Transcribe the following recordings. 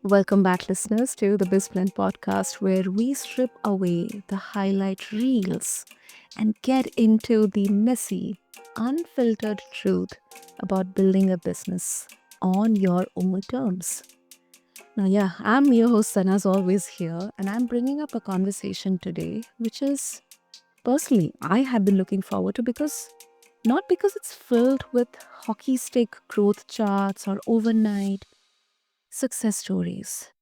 Welcome back, listeners, to the BizBlend Podcast, where we strip away the highlight reels and get into the messy, unfiltered truth about building a business on your own terms. Now, yeah, I'm your host, Sana, as always, here, and I'm bringing up a conversation today, which is personally I have been looking forward to because not because it's filled with hockey stick growth charts or overnight success stories,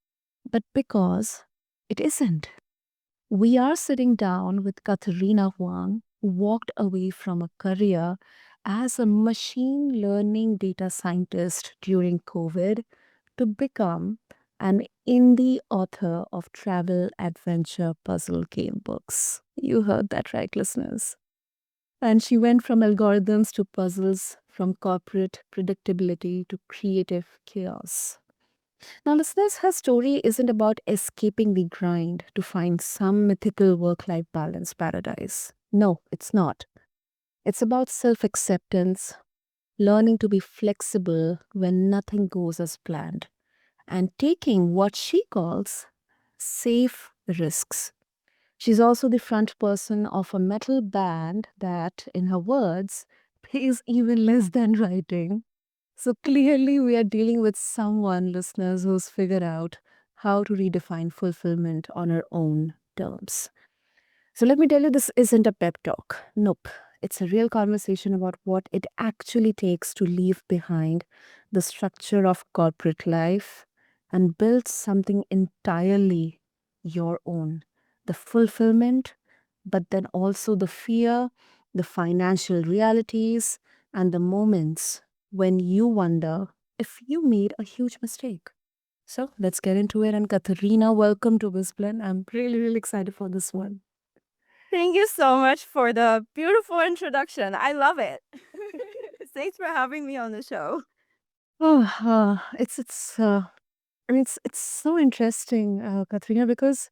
but because it isn't. We are sitting down with Katharina Huang, who walked away from a career as a machine learning data scientist during COVID to become an indie author of travel adventure puzzle game books. You heard that right, listeners. And she went from algorithms to puzzles, from corporate predictability to creative chaos. Now, listeners, her story isn't about escaping the grind to find some mythical work life balance paradise. No, it's not. It's about self acceptance, learning to be flexible when nothing goes as planned, and taking what she calls safe risks. She's also the front person of a metal band that, in her words, pays even less than writing. So clearly, we are dealing with someone, listeners, who's figured out how to redefine fulfillment on her own terms. So let me tell you, this isn't a pep talk. Nope. It's a real conversation about what it actually takes to leave behind the structure of corporate life and build something entirely your own. The fulfillment, but then also the fear, the financial realities, and the moments when you wonder if you made a huge mistake. So let's get into it. And Katharina, welcome to BizBlend. I'm really, really excited for this one. Thank you so much for the beautiful introduction. I love it. Thanks for having me on the show. Oh, it's so interesting, Katrina, because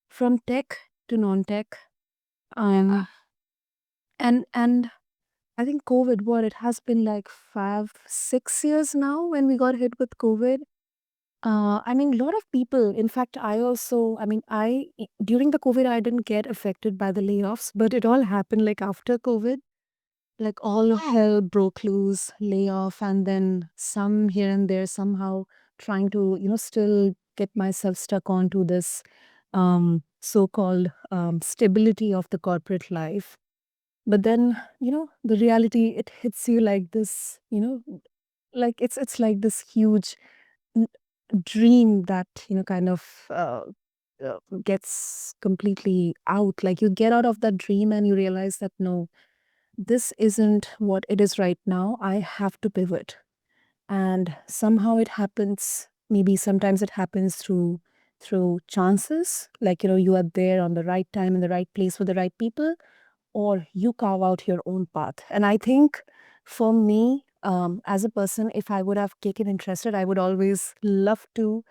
from tech to non-tech, um, and I think COVID, what it has been like 5, 6 years now when we got hit with COVID. A lot of people. In fact, I also, during the COVID, I didn't get affected by the layoffs, but it all happened like after COVID. Like all hell broke loose, layoff, and then some here and there somehow trying to, still get myself stuck onto this so-called stability of the corporate life. But then, the reality, it hits you like this, like it's like this huge n- dream that, kind of gets completely out. Like you get out of that dream and you realize that no, this isn't what it is right now. I have to pivot. And somehow it happens, maybe sometimes it happens through chances, like you are there on the right time in the right place for the right people, or you carve out your own path. And I think for me, as a person, if I would have taken interested, I would always love to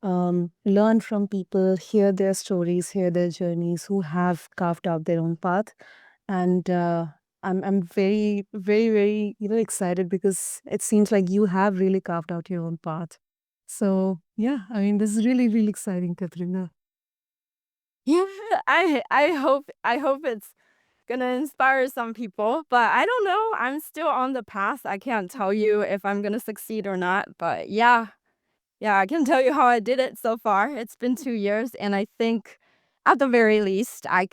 learn from people, hear their stories, hear their journeys, who have carved out their own path. And I'm very, very, very, excited because it seems like you have really carved out your own path. So yeah, this is really, really exciting, Katrina. Yeah, I hope it's gonna inspire some people, but I don't know. I'm still on the path. I can't tell you if I'm gonna succeed or not, but yeah, I can tell you how I did it so far. It's been 2 years, and I think at the very least I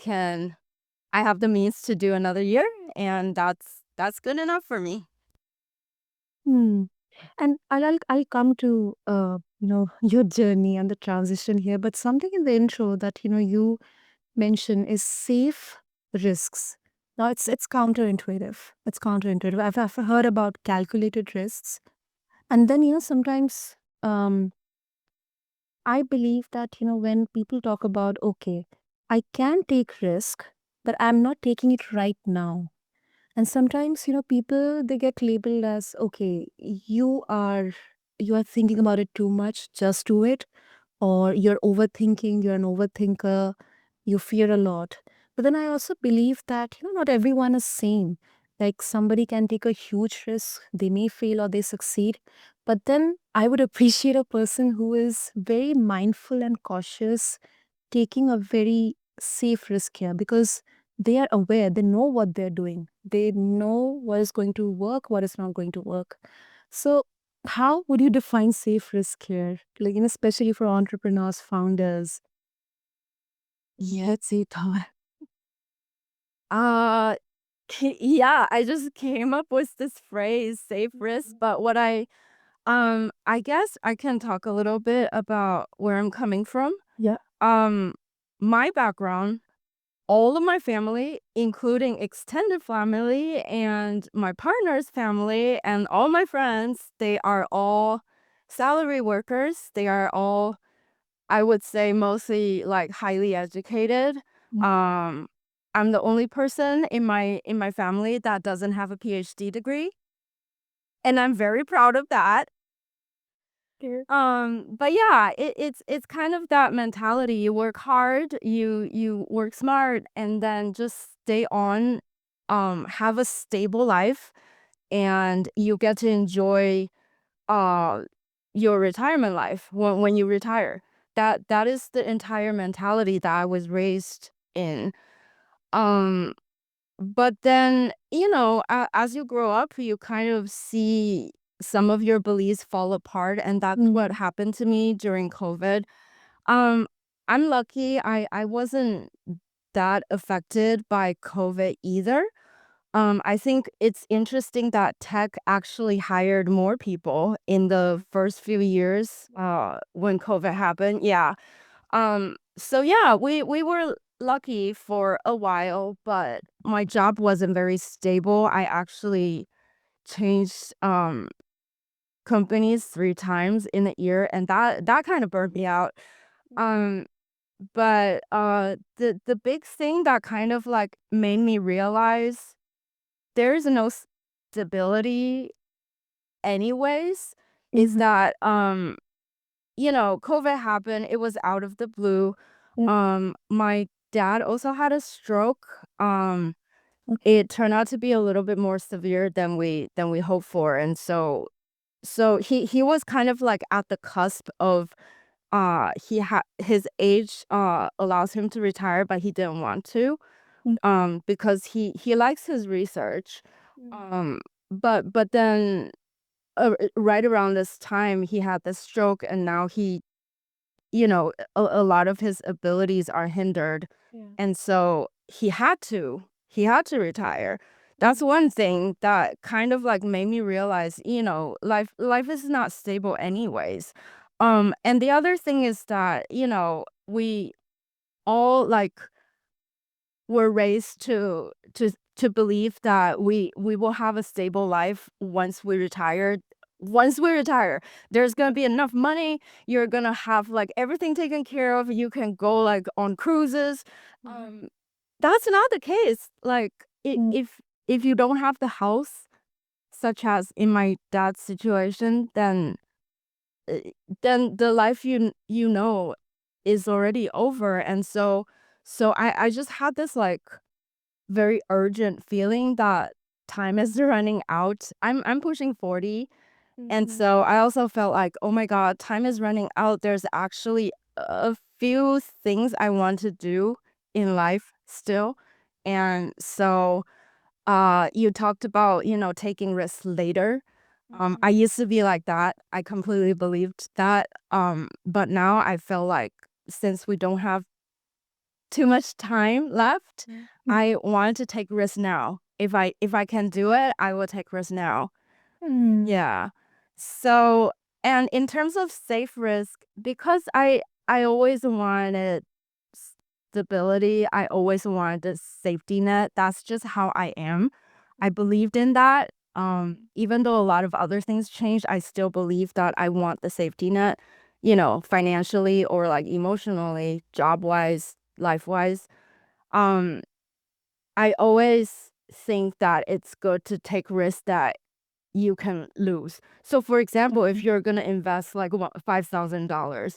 have the means to do another year, and that's good enough for me. Hmm. And I'll come to your journey and the transition here, but something in the intro that you mention is safe risks. Now it's counterintuitive. It's counterintuitive. I've heard about calculated risks, and then sometimes I believe that when people talk about, okay, I can take risk, but I'm not taking it right now. And sometimes people, they get labeled as, okay, you are thinking about it too much, just do it, or you're overthinking, you're an overthinker, you fear a lot. But then I also believe that not everyone is same. Like somebody can take a huge risk, they may fail or they succeed, But then I would appreciate a person who is very mindful and cautious, taking a very safe risk here because they are aware, they know what they're doing, they know what is going to work, what is not going to work. So, how would you define safe risk here? Like, especially for entrepreneurs, founders. Yeah, it's it. Uh, yeah, I just came up with this phrase, safe risk. But I guess I can talk a little bit about where I'm coming from. Yeah. Um, my background, all of my family, including extended family and my partner's family and all my friends, they are all salary workers. They are all, I would say, mostly like highly educated. Um, I'm the only person in my family that doesn't have a PhD degree, and I'm very proud of that. But yeah, it's kind of that mentality. You work hard, you work smart, and then just stay on, have a stable life, and you get to enjoy uh your retirement life when you retire. That is the entire mentality that I was raised in. Um, but then, as you grow up, you kind of see some of your beliefs fall apart, and that's what happened to me during COVID. Um, I'm lucky I wasn't that affected by COVID either. I think it's interesting that tech actually hired more people in the first few years when COVID happened. Yeah. So yeah, we were lucky for a while, but my job wasn't very stable. I actually changed companies 3 times in a year, and that kind of burned me out. Um but the big thing that kind of like made me realize there's no stability anyways is that COVID happened. It was out of the blue. My dad also had a stroke. It turned out to be a little bit more severe than we hoped for, and so he was kind of like at the cusp of his age allows him to retire, but he didn't want to because he likes his research. Um but then right around this time he had this stroke, and now a lot of his abilities are hindered, and so he had to retire. That's one thing that kind of like made me realize, life is not stable anyways. And the other thing is that, we all like were raised to believe that we will have a stable life once we retire. Once we retire, there's gonna be enough money. You're gonna have like everything taken care of. You can go like on cruises. Um, that's not the case. Like if you don't have the house, such as in my dad's situation, uh, then the life you know is already over. And so I just had this like very urgent feeling that time is running out. I'm pushing 40, and so I also felt like, oh my God, time is running out. There's actually a few things I want to do in life still. And so you talked about, taking risks later. I used to be like that. I completely believed that. But now I feel like since we don't have too much time left, I want to take risks now. If I can do it, I will take risks now. Yeah. So, and in terms of safe risk, because I always wanted stability, I always wanted a safety net. That's just how I am. I believed in that. Even though a lot of other things changed, I still believe that I want the safety net, financially or like emotionally, job wise, life wise. Um, I always think that it's good to take risks that you can lose. So for example, if you're gonna invest like $5,000,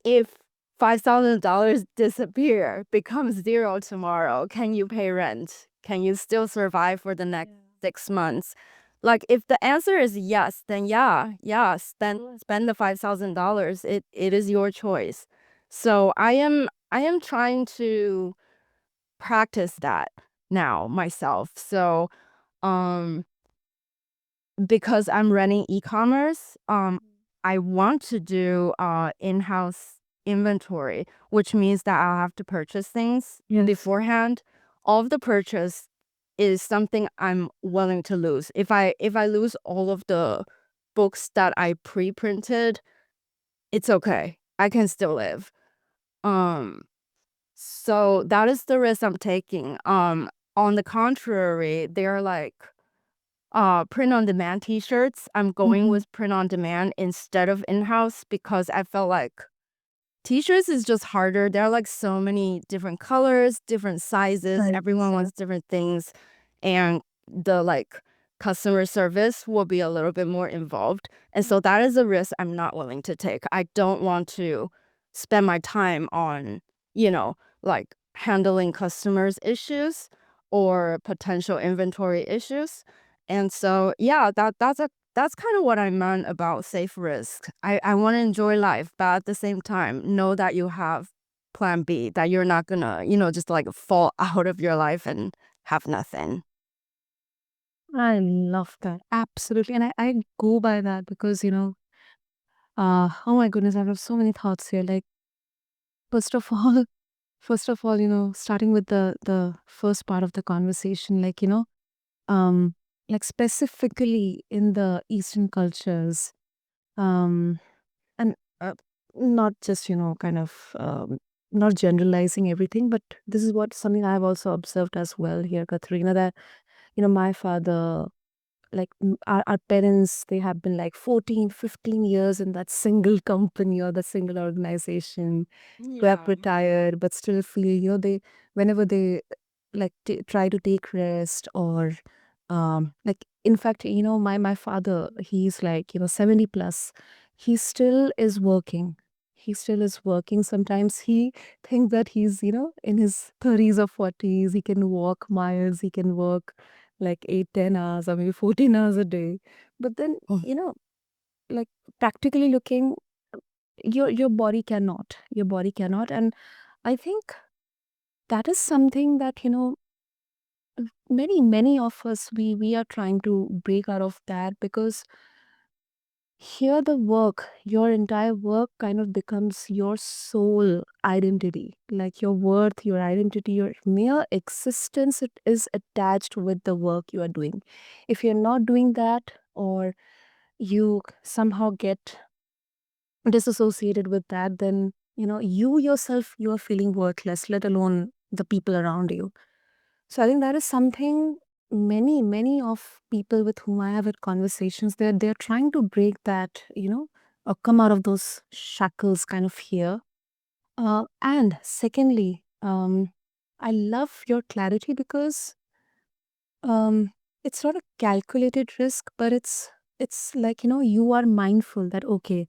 if $5,000 disappear, becomes zero tomorrow, can you pay rent? Can you still survive for the next 6 months? Like if the answer is yes, then yeah, spend the $5,000. It is your choice. So I am trying to practice that now myself. So um because I'm running e-commerce, I want to do in-house inventory, which means that I'll have to purchase things beforehand. All of the purchase is something I'm willing to lose. If I lose all of the books that I pre-printed, it's okay. I can still live. Um, so that is the risk I'm taking. On the contrary, they're like print on demand t-shirts. I'm going with print on demand instead of in-house because I felt like t-shirts is just harder. There are like so many different colors, different sizes. Right. Everyone wants different things. And the like customer service will be a little bit more involved. And so that is a risk I'm not willing to take. I don't want to spend my time on, like handling customers' issues or potential inventory issues. And so yeah, that's kind of what I meant about safe risk. I want to enjoy life, but at the same time, know that you have plan B, that you're not gonna, just like fall out of your life and have nothing. I love that. Absolutely. And I go by that because, oh my goodness, I have so many thoughts here. Like, first of all, starting with the first part of the conversation, um, like specifically in the Eastern cultures, um, and not just, not generalizing everything, but this is what something I've also observed as well here, Katharina, that, my father, our parents, they have been like 14, 15 years in that single company or the single organization, who have Yeah. retired but still feel, they, whenever they try to take rest or in fact, my father, he's like, 70 plus, he still is working. He still is working. Sometimes he thinks that he's, in his 30s or 40s, he can walk miles, he can work like 8, 10 hours or maybe 14 hours a day. But then, Mm. like practically looking, your body cannot. Your body cannot. And I think that is something that, many of us, we are trying to break out of that, because here the work, your entire work kind of becomes your sole identity, like your worth, your identity, your mere existence, it is attached with the work you are doing. If you're not doing that, or you somehow get disassociated with that, then you yourself, you are feeling worthless, let alone the people around you. So I think that is something many of people with whom I have had conversations, they're trying to break that, or come out of those shackles kind of here. And secondly, I love your clarity, because um, it's not a calculated risk, but it's like, you are mindful that, okay,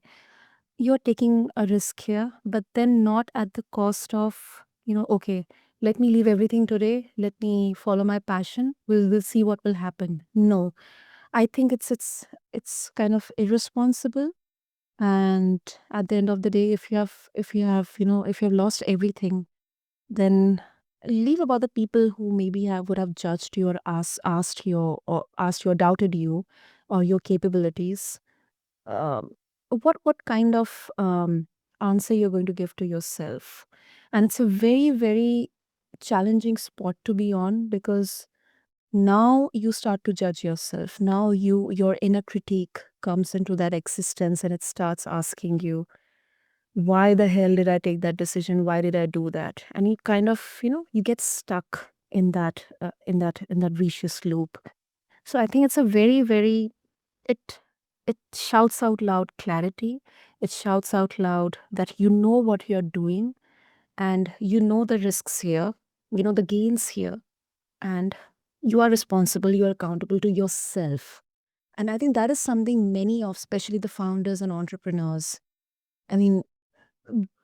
you're taking a risk here, but then not at the cost of, okay, let me leave everything today. Let me follow my passion. We'll see what will happen. No, I think it's kind of irresponsible. And at the end of the day, if you have lost everything, then leave about the people who maybe would have judged you, or asked you or doubted you or your capabilities. um, what kind of answer you're going to give to yourself. And it's a very, very challenging spot to be on, because now you start to judge yourself. Now your inner critique comes into that existence, and it starts asking you, why the hell did I take that decision? Why did I do that? And you kind of, you get stuck in that vicious loop. So I think it's a very, very, it it shouts out loud clarity. It shouts out loud that you know what you're doing, and you know the risks here, the gains here, and you are responsible, you are accountable to yourself. And I think that is something many of, especially the founders and entrepreneurs, I mean,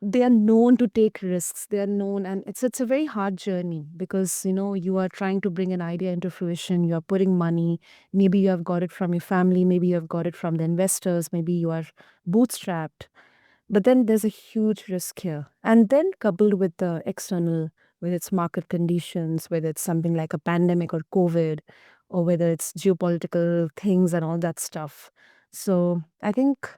they are known to take risks. They are known, and it's a very hard journey because you are trying to bring an idea into fruition. You are putting money. Maybe you have got it from your family. Maybe you have got it from the investors. Maybe you are bootstrapped. But then there's a huge risk here. And then coupled with the external, whether it's market conditions, whether it's something like a pandemic or COVID, or whether it's geopolitical things and all that stuff. So I think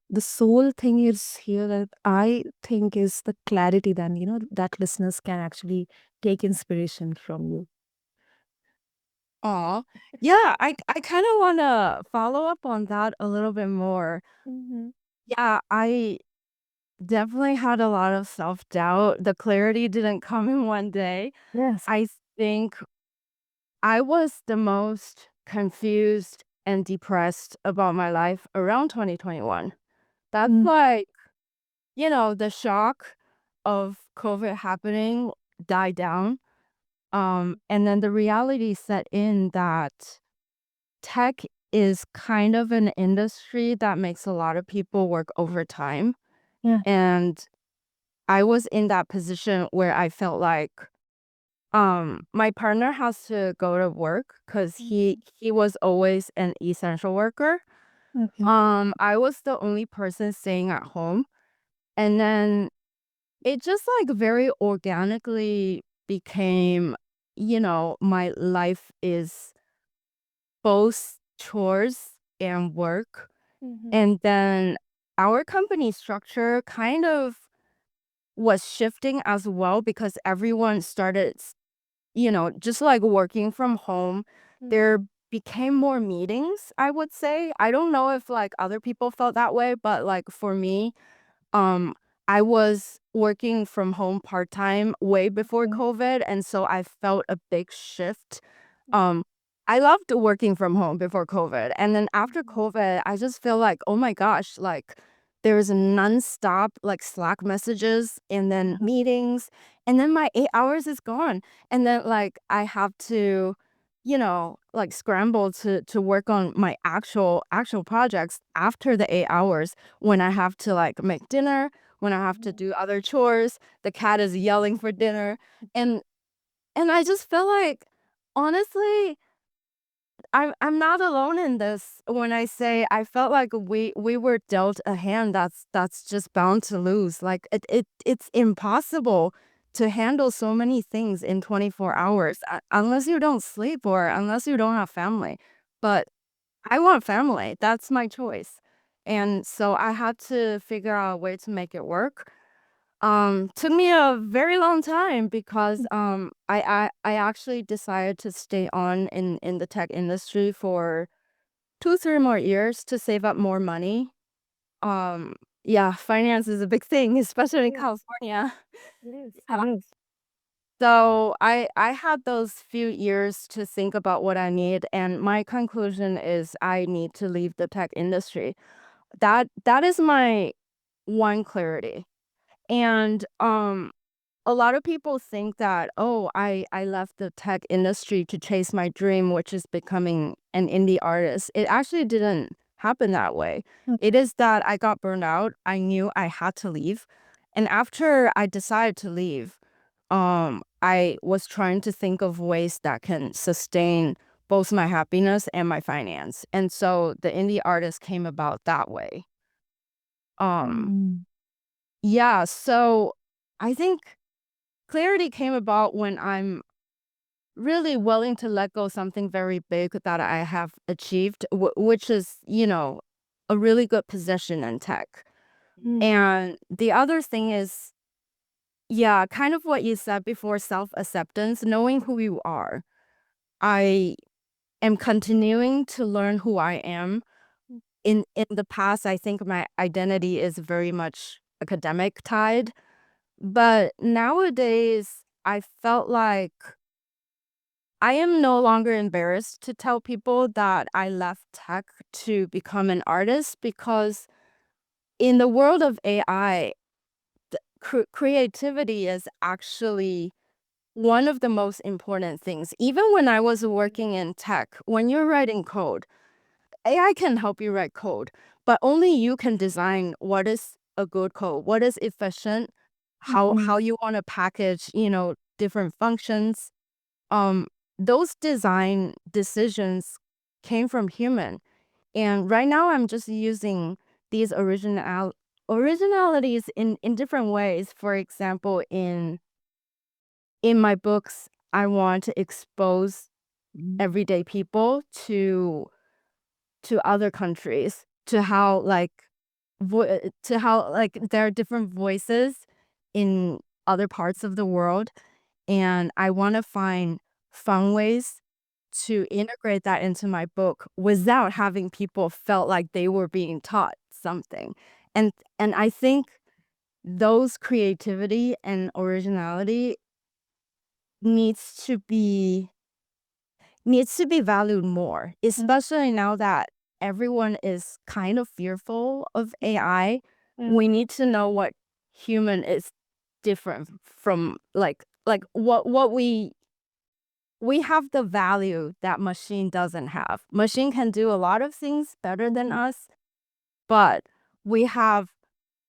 the sole thing is here that I think is the clarity then, that listeners can actually take inspiration from you. Aw. Yeah, I kind of want to follow up on that a little bit more. Hmm. Yeah, I definitely had a lot of self-doubt. The clarity didn't come in one day. Yes. I think I was the most confused and depressed about my life around 2021. That's Mm. like, the shock of COVID happening died down. And then the reality set in that tech is kind of an industry that makes a lot of people work overtime. Yeah. And I was in that position where I felt like my partner has to go to work because he Mhm. he was always an essential worker. Okay. I was the only person staying at home. And then it just like very organically became, my life is both chores and work. Hmm. And then our company structure kind of was shifting as well because everyone started, just like working from home. There became more meetings, I would say. I don't know if like other people felt that way, but like for me, um, I was working from home part-time way before Okay. COVID, and so I felt a big shift. Um, I loved working from home before COVID, and then after Mhm. COVID, I just feel like, oh my gosh, like there's nonstop like Slack messages and then meetings, and then my 8 hours is gone, and then like I have to, like scramble to work on my actual projects after the 8 hours when I have to like make dinner, when I have to do other chores, the cat is yelling for dinner. And I just feel like honestly, I'm not alone in this when I say I felt like we were dealt a hand that's just bound to lose. Like it's impossible to handle so many things in 24 hours unless you don't sleep or unless you don't have family. But I want family. That's my choice. And so I had to figure out a way to make it work. Took me a very long time because I actually decided to stay on in the tech industry for 2, 3 more years to save up more money. Um, yeah, finance is a big thing, especially in Yes, California. yes, Yeah. it is. So I had those few years to think about what I need, and my conclusion is I need to leave the tech industry. That is my one clarity. And a lot of people think that, oh, I left the tech industry to chase my dream, which is becoming an indie artist. It actually didn't happen that way. It is that I got burned out. I knew I had to leave. And after I decided to leave, I was trying to think of ways that can sustain both my happiness and my finance. And so the indie artist came about that way. Um, Mm. yeah, so I think clarity came about when I'm really willing to let go something very big that I have achieved, which is, a really good position in tech. Mm. And the other thing is, yeah, kind of what you said before, self-acceptance, knowing who you are. I am continuing to learn who I am. In the past, I think my identity is very much academic tied, but nowadays I felt like I am no longer embarrassed to tell people that I left tech to become an artist because in the world of AI, creativity is actually one of the most important things. Even when I was working in tech, when you're writing code, AI can help you write code, but only you can design what is a good code? What is efficient? Mhm. How you want to package, different functions. Um, those design decisions came from human. And right now I'm just using these originalities in different ways. For example, in my books, I want to expose everyday people to other countries, to how there are different voices in other parts of the world, and I want to find fun ways to integrate that into my book without having people felt like they were being taught something. And I think those creativity and originality needs to be valued more, especially now that everyone is kind of fearful of AI. We need to know what human is different from, like what we have the value that machine doesn't have. Machine can do a lot of things better than us, but we have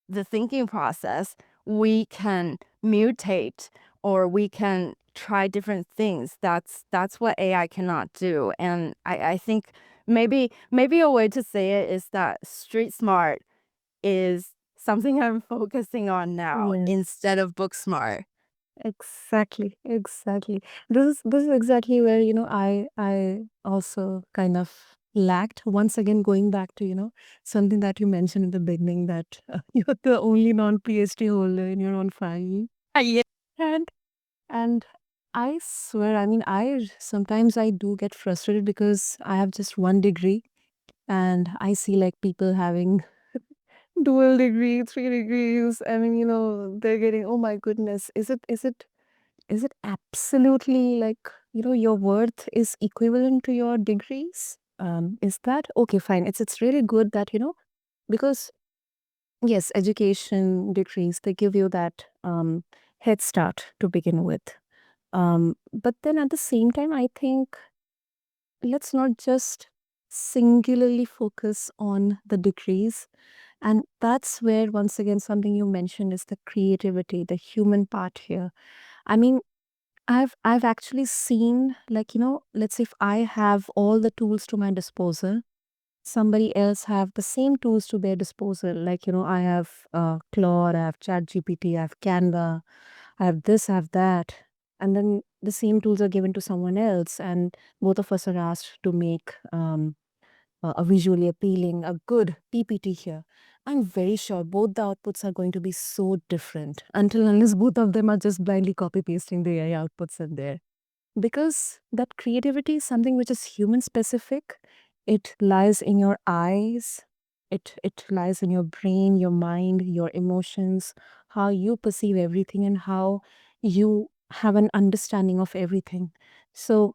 the thinking process. We can mutate, or we can try different things. That's what AI cannot do. And I think maybe a way to say it is that street smart is something I'm focusing on now Yes. instead of book smart. Exactly, exactly. This is exactly where, I also kind of lacked. Once again, going back to, something that you mentioned in the beginning, that you're the only non-PhD holder in your own family. Yeah. And and I swear, I mean, sometimes I do get frustrated because I have just one degree, and I see like people having dual degree, three degrees. I mean, they're getting, oh my goodness, is it absolutely like, your worth is equivalent to your degrees? Is that okay? Fine. It's really good that, because yes, education degrees, they give you that head start to begin with. But then at the same time, I think let's not just singularly focus on the degrees. And that's where, once again, something you mentioned is the creativity, the human part here. I mean, I've actually seen, like, let's say if I have all the tools to my disposal, somebody else have the same tools to their disposal. Like, I have Claude, I have ChatGPT, I have Canva, I have this, I have that. And then the same tools are given to someone else, and both of us are asked to make a visually appealing, a good PPT here. I'm very sure both the outputs are going to be so different until unless both of them are just blindly copy pasting the AI outputs in there. Because that creativity is something which is human specific. It lies in your eyes, it lies in your brain, your mind, your emotions, how you perceive everything, and how you have an understanding of everything. So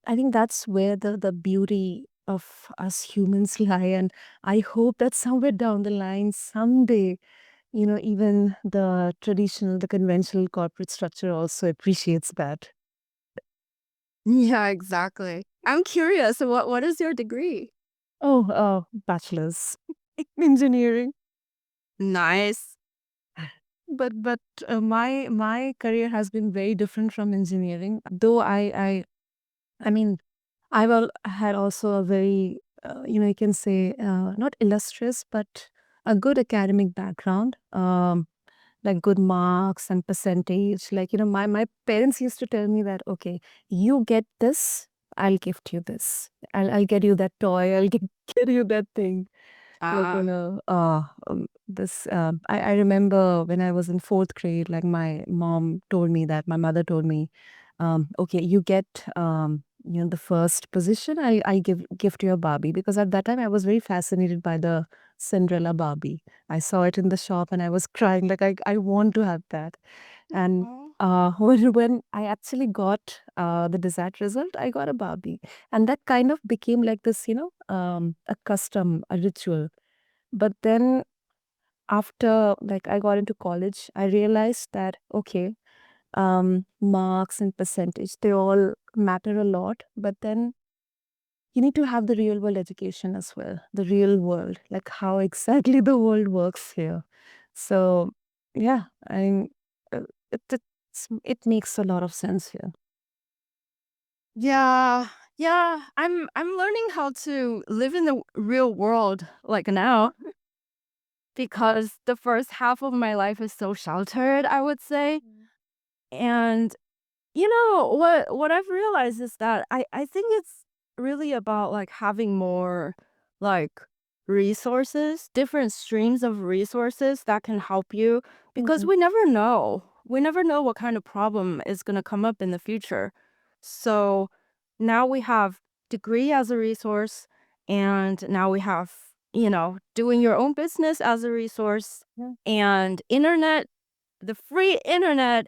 I think that's where the beauty of us humans lie. And I hope that somewhere down the line, someday, even the conventional corporate structure also appreciates that. Yeah, exactly. I'm curious, what is your degree? Oh, bachelor's engineering. Nice. But my career has been very different from engineering. Though I mean, had also a very, you can say, not illustrious, but a good academic background, like good marks and percentage. Like, my parents used to tell me that, okay, you get this, I'll gift you this. I'll get you that toy, I'll get you that thing. Like, Ah. I remember when I was in fourth grade, like my mother told me, okay, you get, the first position, I gift you a Barbie. Because at that time I was very fascinated by the Cinderella Barbie. I saw it in the shop and I was crying, like, I want to have that. And Oh. when I actually got the desired result, I got a Barbie. And that kind of became like this, a custom, a ritual. But then after, like, I got into college, I realized that, okay, marks and percentage, they all matter a lot. But then you need to have the real world education as well, the real world, like how exactly the world works here. So yeah, uh, it makes a lot of sense here. Yeah. Yeah, I'm learning how to live in the real world like now because the first half of my life is so sheltered, I would say. And you know, what I've realized is that I think it's really about, like, having more, like, resources, different streams of resources that can help you because Mhm. we never know. We never know what kind of problem is gonna come up in the future. So, now we have degree as a resource, and now we have, doing your own business as a resource, Yeah. and internet, the free internet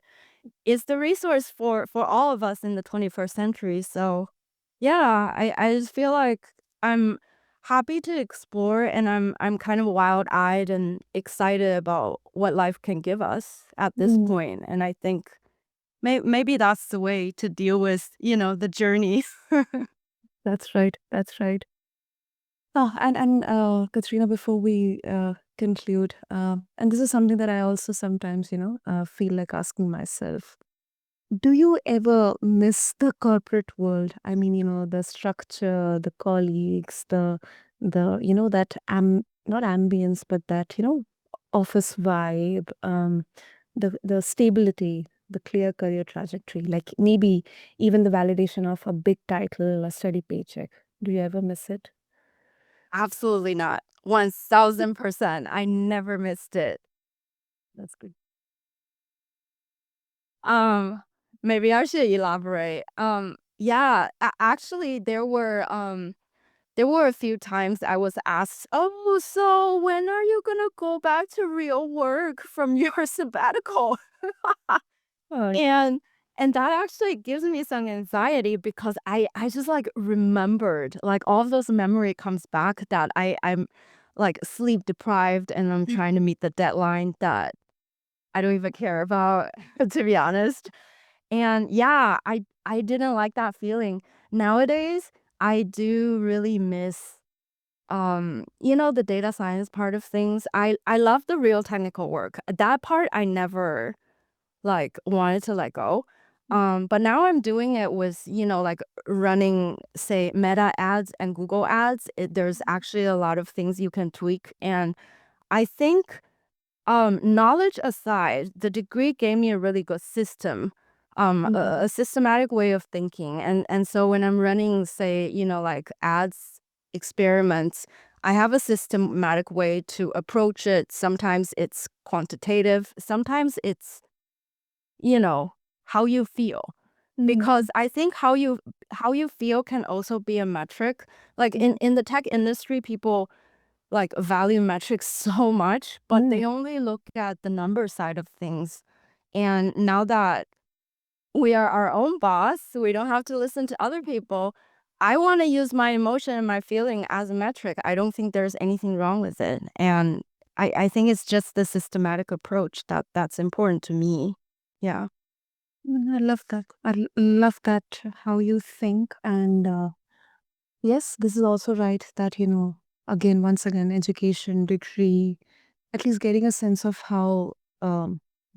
is the resource for all of us in the 21st century. So, yeah, I just feel like I'm happy to explore and I'm kind of wild-eyed and excited about what life can give us at this Mm, point. And I think maybe that's the way to deal with, the journey. that's right. That's right. Oh, and Katrina, before we conclude, and this is something that I also sometimes, feel like asking myself. Do you ever miss the corporate world? I mean, the structure, the colleagues, that not ambience, but that, office vibe, the stability, the clear career trajectory, like maybe even the validation of a big title, a steady paycheck. Do you ever miss it? Absolutely not. 1000%. I never missed it. That's good. Um, Maybe I should elaborate. Yeah, actually there were a few times I was asked, "Oh, so when are you gonna go back to real work from your sabbatical?" Oh, And and that actually gives me some anxiety because I just, like, remembered, like, all of those memory comes back that I'm, like, sleep deprived and I'm trying to meet the deadline that I don't even care about, to be honest. And yeah, I didn't like that feeling. Nowadays, I do really miss the data science part of things. I love the real technical work. That part I never like wanted to let go. But now I'm doing it with, like running, say, Meta ads and Google ads. There's actually a lot of things you can tweak. And I think knowledge aside, the degree gave me a really good system, mhm, a systematic way of thinking. And so when I'm running, say, like ads experiments, I have a systematic way to approach it. Sometimes it's quantitative, sometimes it's, you know, how you feel. mhm, Because I think how you feel can also be a metric. Like mhm, in the tech industry, people like value metrics so much, but mhm, they only look at the number side of things. And now that we are our own boss, we don't have to listen to other people. I want to use my emotion and my feeling as a metric. I don't think there's anything wrong with it. And I think it's just the systematic approach that's important to me. Yeah. I love that. Love that how you think. And yes, this is also right that, again, once again, education, degree, at least getting a sense of how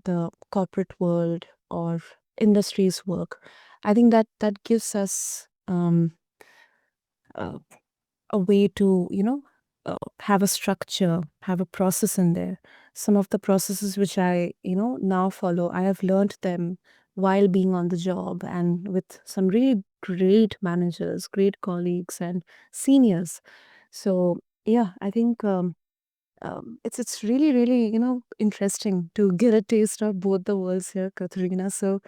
the corporate world or industries work. I think that gives us uh, a way to, have a structure, have a process in there. Some of the processes which I, now follow, I have learned them while being on the job and with some really great managers, great colleagues, and seniors. So, yeah, I think it's really, really, interesting to get a taste of both the worlds here, Katharina. So,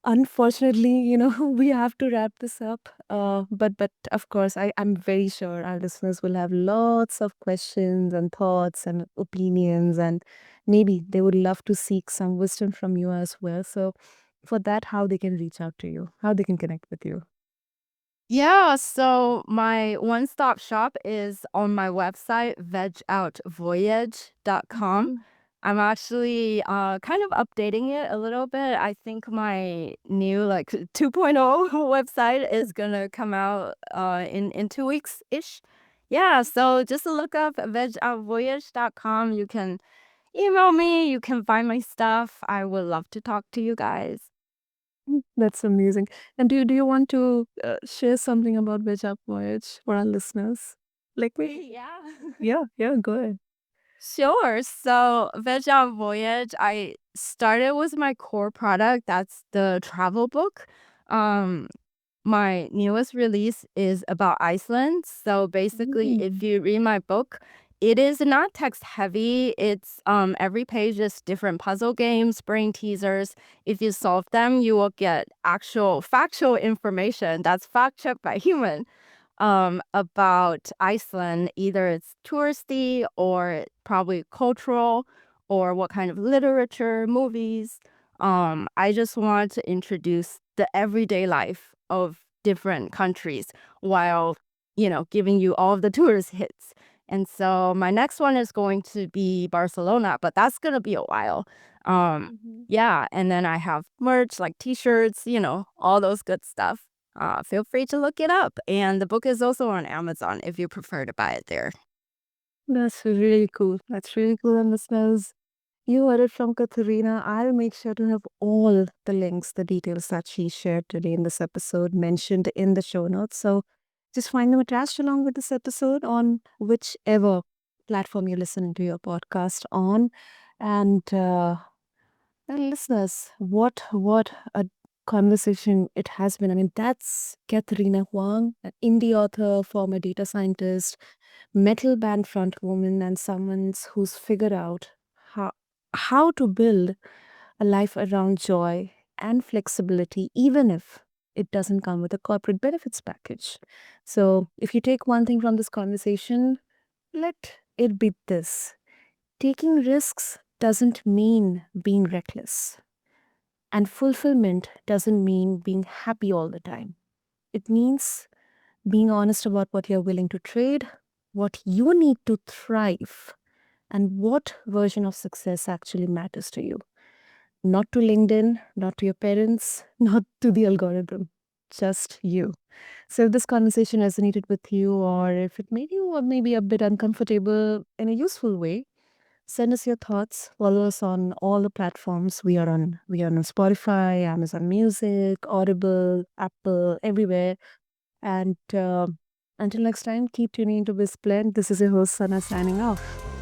unfortunately, we have to wrap this up. But of course, I'm very sure our listeners will have lots of questions and thoughts and opinions, and maybe they would love to seek some wisdom from you as well. So, for that, how they can reach out to you, how they can connect with you. Yeah, so my one-stop shop is on my website, vegoutvoyage.com. Mhm. I'm actually kind of updating it a little bit. I think my new like 2.0 website is gonna come out in 2 weeks ish. Yeah, so just look up vegoutvoyage.com. You can email me. You can find my stuff. I would love to talk to you guys. That's amazing. And do you want to share something about Veg Up Voyage for our listeners? Like me? Yeah. Yeah, go ahead. Sure. So, Veg Out Voyage, I started with my core product. That's the travel book. Um, my newest release is about Iceland. So basically, if Mm. you read my book, it is not text heavy. It's every page is different puzzle games, brain teasers. If you solve them, you will get actual factual information that's fact checked by human about Iceland. Either it's touristy or probably cultural or what kind of literature, movies. I just want to introduce the everyday life of different countries while, giving you all of the tourist hits. And so my next one is going to be Barcelona, but that's going to be a while. Mhm. Yeah. And then I have merch like t-shirts, all those good stuff. Feel free to look it up. And the book is also on Amazon if you prefer to buy it there. That's really cool. That's really cool. And listeners, you heard it from Katharina. I'll make sure to have all the links, the details that she shared today in this episode mentioned in the show notes. So just find them attached along with this episode on whichever platform you're listening to your podcast on. And listeners, what a conversation it has been. I mean, that's Katharina Huang, an indie author, former data scientist, metal band frontwoman, and someone who's figured out how how to build a life around joy and flexibility, even if it doesn't come with a corporate benefits package. So, if you take one thing from this conversation, let it be this: taking risks doesn't mean being reckless. And fulfillment doesn't mean being happy all the time. It means being honest about what you're willing to trade, what you need to thrive, and what version of success actually matters to you. Not to LinkedIn, not to your parents, not to the algorithm, just you. So, if this conversation resonated with you, or if it made you maybe a bit uncomfortable in a useful way, send us your thoughts. Follow us on all the platforms. We are on Spotify, Amazon Music, Audible, Apple, everywhere. And until next time, keep tuning into BizBlend. This is your host Sana signing off.